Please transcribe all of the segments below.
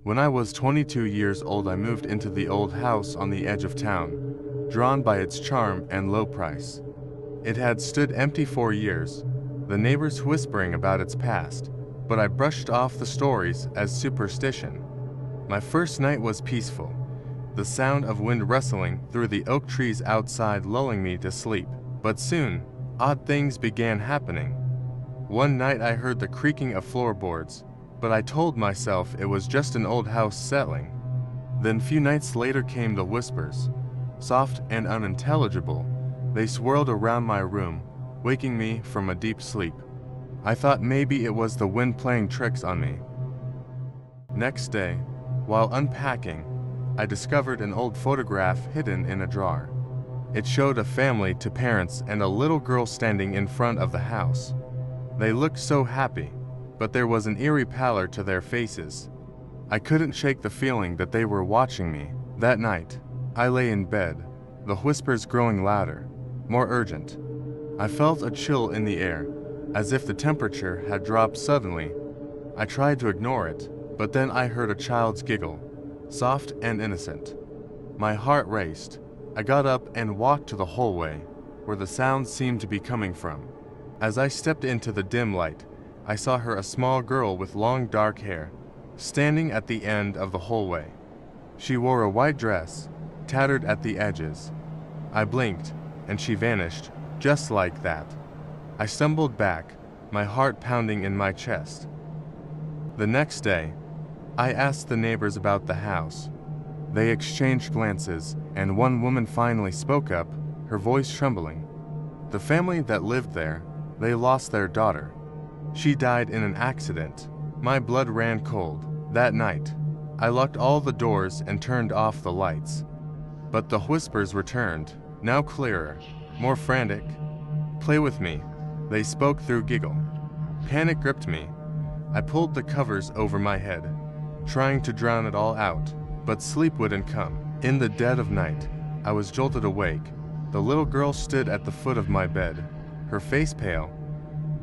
When I was 22 years old, I moved into the old house on the edge of town, drawn by its charm and low price. It had stood empty for years, the neighbors whispering about its past, but I brushed off the stories as superstition. My first night was peaceful, the sound of wind rustling through the oak trees outside lulling me to sleep. But soon, odd things began happening. One night I heard the creaking of floorboards, but I told myself it was just an old house settling. Then few nights later came the whispers, soft and unintelligible. They swirled around my room, waking me from a deep sleep. I thought maybe it was the wind playing tricks on me. Next day, while unpacking, I discovered an old photograph hidden in a drawer. It showed a family, two parents and a little girl standing in front of the house. They looked so happy, but there was an eerie pallor to their faces. I couldn't shake the feeling that they were watching me. That night, I lay in bed, the whispers growing louder, more urgent. I felt a chill in the air, as if the temperature had dropped suddenly. I tried to ignore it, but then I heard a child's giggle, soft and innocent. My heart raced. I got up and walked to the hallway, where the sound seemed to be coming from. As I stepped into the dim light, I saw her, a small girl with long dark hair, standing at the end of the hallway. She wore a white dress, tattered at the edges. I blinked, and she vanished, just like that. I stumbled back, my heart pounding in my chest. The next day, I asked the neighbors about the house. They exchanged glances, and one woman finally spoke up, her voice trembling. The family that lived there, they lost their daughter. She died in an accident. My blood ran cold. That night, I locked all the doors and turned off the lights. But the whispers returned, now clearer, more frantic. "Play with me," they spoke through giggle. Panic gripped me. I pulled the covers over my head, trying to drown it all out, but sleep wouldn't come. In the dead of night, I was jolted awake. The little girl stood at the foot of my bed, her face pale,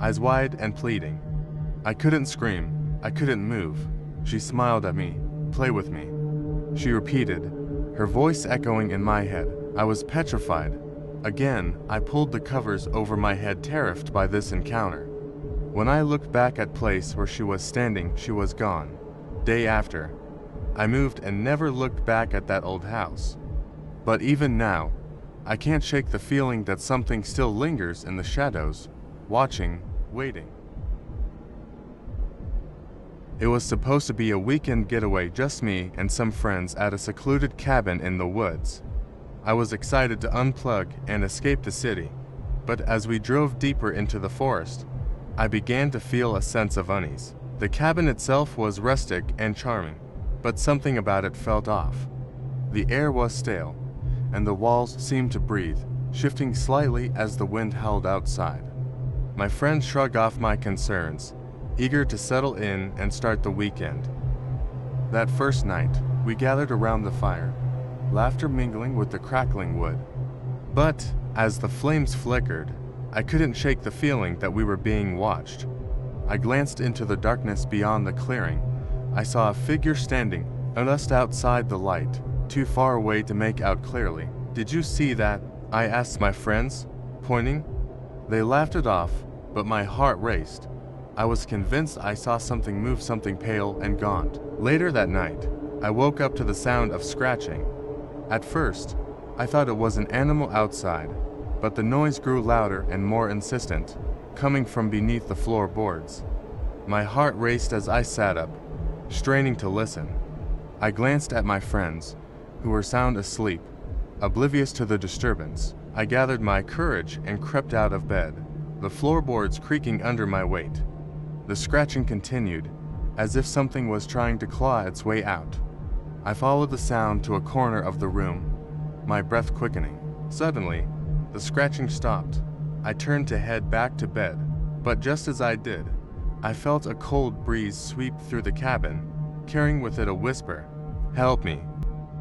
eyes wide and pleading. I couldn't scream, I couldn't move. She smiled at me. "Play with me," she repeated, her voice echoing in my head. I was petrified. Again, I pulled the covers over my head, terrified by this encounter. When I looked back at the place where she was standing, she was gone. Day after, I moved and never looked back at that old house. But even now, I can't shake the feeling that something still lingers in the shadows, watching, waiting. It was supposed to be a weekend getaway, just me and some friends at a secluded cabin in the woods. I was excited to unplug and escape the city, but as we drove deeper into the forest, I began to feel a sense of unease. The cabin itself was rustic and charming, but something about it felt off. The air was stale, and the walls seemed to breathe, shifting slightly as the wind howled outside. My friends shrugged off my concerns, eager to settle in and start the weekend. That first night, we gathered around the fire, laughter mingling with the crackling wood. But as the flames flickered, I couldn't shake the feeling that we were being watched. I glanced into the darkness beyond the clearing. I saw a figure standing just outside the light, too far away to make out clearly. "Did you see that?" I asked my friends, pointing. They laughed it off, but my heart raced. I was convinced I saw something move, something pale and gaunt. Later that night, I woke up to the sound of scratching. At first, I thought it was an animal outside, but the noise grew louder and more insistent, coming from beneath the floorboards. My heart raced as I sat up, straining to listen. I glanced at my friends, who were sound asleep, oblivious to the disturbance. I gathered my courage and crept out of bed, the floorboards creaking under my weight. The scratching continued, as if something was trying to claw its way out. I followed the sound to a corner of the room, my breath quickening. Suddenly, the scratching stopped. I turned to head back to bed, but just as I did, I felt a cold breeze sweep through the cabin, carrying with it a whisper, "Help me."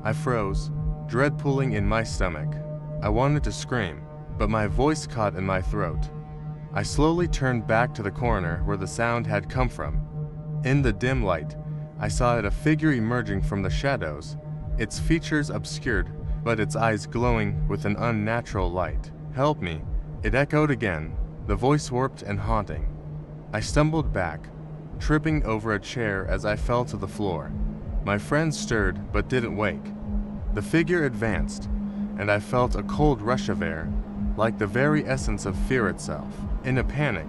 I froze, dread pulling in my stomach. I wanted to scream, but my voice caught in my throat. I slowly turned back to the corner where the sound had come from. In the dim light, I saw it, a figure emerging from the shadows, its features obscured, but its eyes glowing with an unnatural light. "Help me," it echoed again, the voice warped and haunting. I stumbled back, tripping over a chair as I fell to the floor. My friends stirred but didn't wake. The figure advanced, and I felt a cold rush of air, like the very essence of fear itself. In a panic,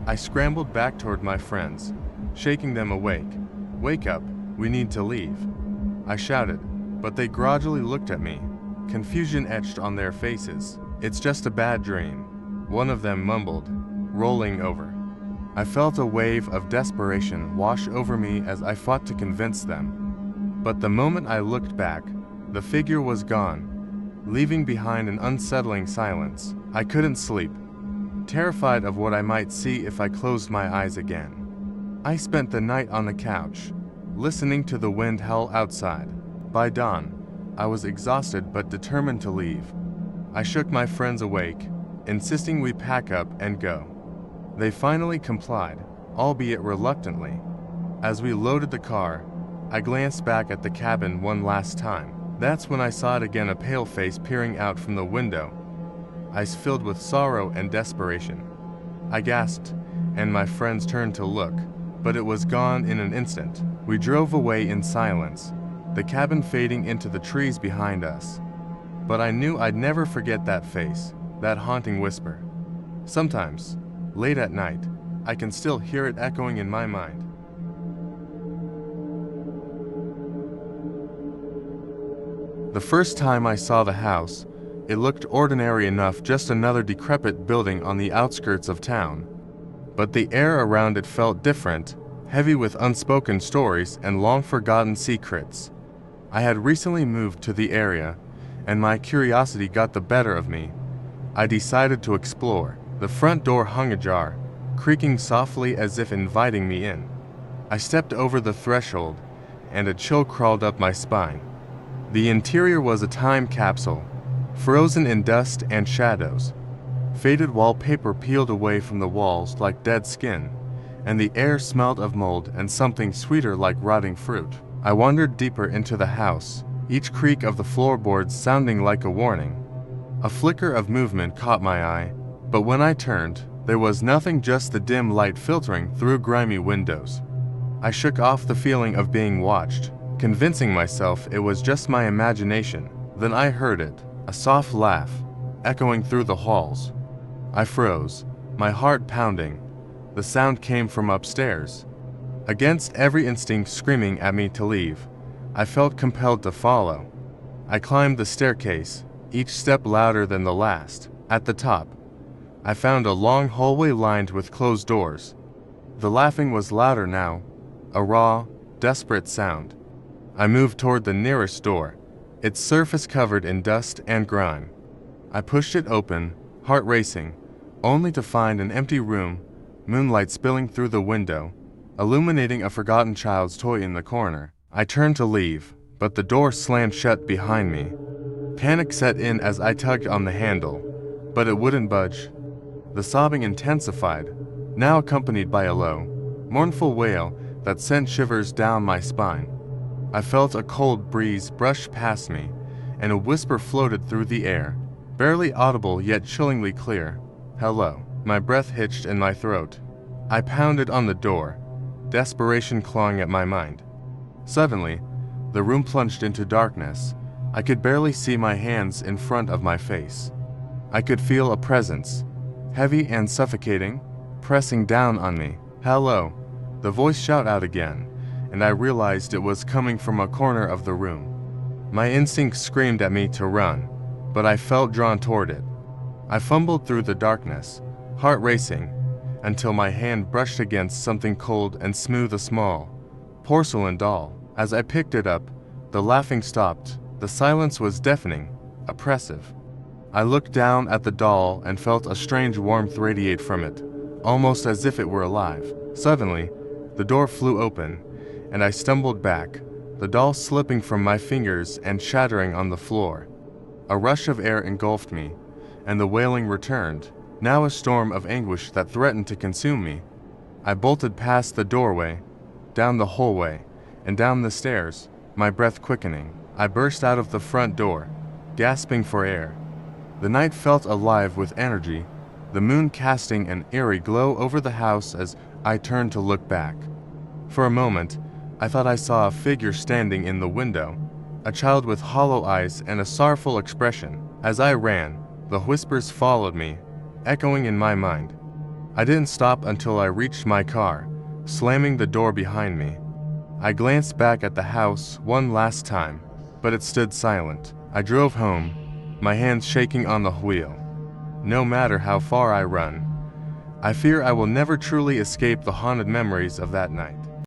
I scrambled back toward my friends, shaking them awake. "Wake up, we need to leave," I shouted, but they gradually looked at me, confusion etched on their faces. "It's just a bad dream," one of them mumbled, rolling over. I felt a wave of desperation wash over me as I fought to convince them. But the moment I looked back, the figure was gone, leaving behind an unsettling silence. I couldn't sleep, terrified of what I might see if I closed my eyes again. I spent the night on the couch, listening to the wind howl outside. By dawn, I was exhausted but determined to leave. I shook my friends awake, insisting we pack up and go. They finally complied, albeit reluctantly. As we loaded the car, I glanced back at the cabin one last time. That's when I saw it again, a pale face peering out from the window, eyes filled with sorrow and desperation. I gasped, and my friends turned to look, but it was gone in an instant. We drove away in silence, the cabin fading into the trees behind us. But I knew I'd never forget that face, that haunting whisper. Sometimes, late at night, I can still hear it echoing in my mind. The first time I saw the house, it looked ordinary enough, just another decrepit building on the outskirts of town. But the air around it felt different, heavy with unspoken stories and long-forgotten secrets. I had recently moved to the area, and my curiosity got the better of me. I decided to explore. The front door hung ajar, creaking softly as if inviting me in. I stepped over the threshold, and a chill crawled up my spine. The interior was a time capsule, frozen in dust and shadows. Faded wallpaper peeled away from the walls like dead skin, and the air smelled of mold and something sweeter like rotting fruit. I wandered deeper into the house, each creak of the floorboards sounding like a warning. A flicker of movement caught my eye, but when I turned, there was nothing, just the dim light filtering through grimy windows. I shook off the feeling of being watched, convincing myself it was just my imagination. Then I heard it, a soft laugh, echoing through the halls. I froze, my heart pounding. The sound came from upstairs. Against every instinct screaming at me to leave, I felt compelled to follow. I climbed the staircase, each step louder than the last. At the top, I found a long hallway lined with closed doors. The laughing was louder now, a raw, desperate sound. I moved toward the nearest door, its surface covered in dust and grime. I pushed it open, heart racing, only to find an empty room, moonlight spilling through the window, illuminating a forgotten child's toy in the corner. I turned to leave, but the door slammed shut behind me. Panic set in as I tugged on the handle, but it wouldn't budge. The sobbing intensified, now accompanied by a low, mournful wail that sent shivers down my spine. I felt a cold breeze brush past me, and a whisper floated through the air, barely audible yet chillingly clear. "Hello." My breath hitched in my throat. I pounded on the door, desperation clawing at my mind. Suddenly, the room plunged into darkness. I could barely see my hands in front of my face. I could feel a presence, heavy and suffocating, pressing down on me. "Hello," the voice shot out again, and I realized it was coming from a corner of the room. My instincts screamed at me to run, but I felt drawn toward it. I fumbled through the darkness, heart racing, until my hand brushed against something cold and smooth, a small, porcelain doll. As I picked it up, the laughing stopped. The silence was deafening, oppressive. I looked down at the doll and felt a strange warmth radiate from it, almost as if it were alive. Suddenly, the door flew open, and I stumbled back, the doll slipping from my fingers and shattering on the floor. A rush of air engulfed me, and the wailing returned, now a storm of anguish that threatened to consume me. I bolted past the doorway, down the hallway, and down the stairs, my breath quickening. I burst out of the front door, gasping for air. The night felt alive with energy, the moon casting an eerie glow over the house as I turned to look back. For a moment, I thought I saw a figure standing in the window, a child with hollow eyes and a sorrowful expression. As I ran, the whispers followed me, echoing in my mind. I didn't stop until I reached my car, slamming the door behind me. I glanced back at the house one last time, but it stood silent. I drove home, my hands shaking on the wheel. No matter how far I run, I fear I will never truly escape the haunted memories of that night.